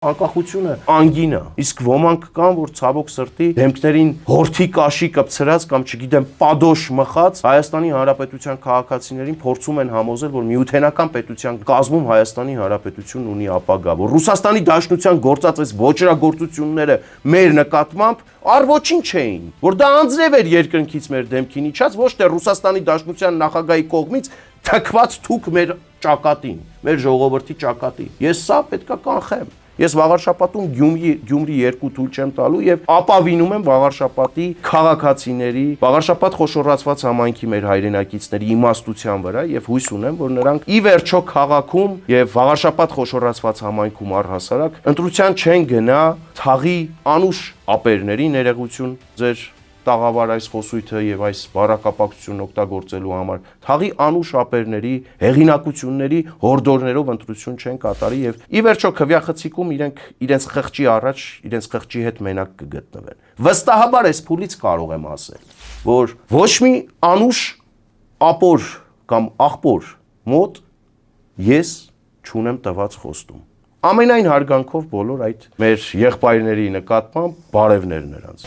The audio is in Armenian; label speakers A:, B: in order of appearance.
A: Անկախությունը անգին է, իսկ ոմանք կան, որ ցավոք սրտի դեմքներին հորթի կաշի կպցրած կամ չգիտեմ падոշ մխած Հայաստանի Հանրապետության քաղաքացիներին փորձում են համոզել, որ միութենական պետության կազմում Հայաստանի Հանրապետությունն ունի ապագա, որ Ռուսաստանի Դաշնության գործած այս ոչրագործությունները մեր նկատմամբ առ ոչինչ չէին, որ դա անձրև էր երկնքից մեր դեմքին իջած, ոչ թե Ռուսաստանի Դաշնության նախագահի կողմից թքված թուք մեր ճակատին, մեր ժողովրդի ճակատին։ Ես սա պետքա կանխեմ։ Ես վաղարշապատում Գյումրի 2 թույլ չեմ տալու եւ ապավինում եմ վաղարշապատի քաղաքացիների, վաղարշապատ խոշորացված համայնքի մեր հայրենակիցների իմաստության վրա եւ հույս ունեմ, որ նրանք ի վերջո քաղաքում եւ վաղարշապատ խոշորացված համայնքում առհասարակ ընտրության չեն գնա թաղի անուշ ապերների ներողություն ձեր տաղավար այս խոսույթը եւ այս բարակապակցությունն օգտագործելու համար թաղի անուշ ապերների հեղինակությունների հորդորներով ընտրություն չեն կատարի եւ ի վերջո քվյախցիկում իրենց խղճի առաջ իրենց խղճի հետ մենակ կգտնվեն վստահաբար այս փուլից կարող եմ ասել որ ոչ մի անուշ ապոր կամ աղբոր մոտ ես չունեմ տված խոստում ամենայն հարգանքով բոլոր այդ մեր եղբայրների նկատմամբ բարևներ նրանց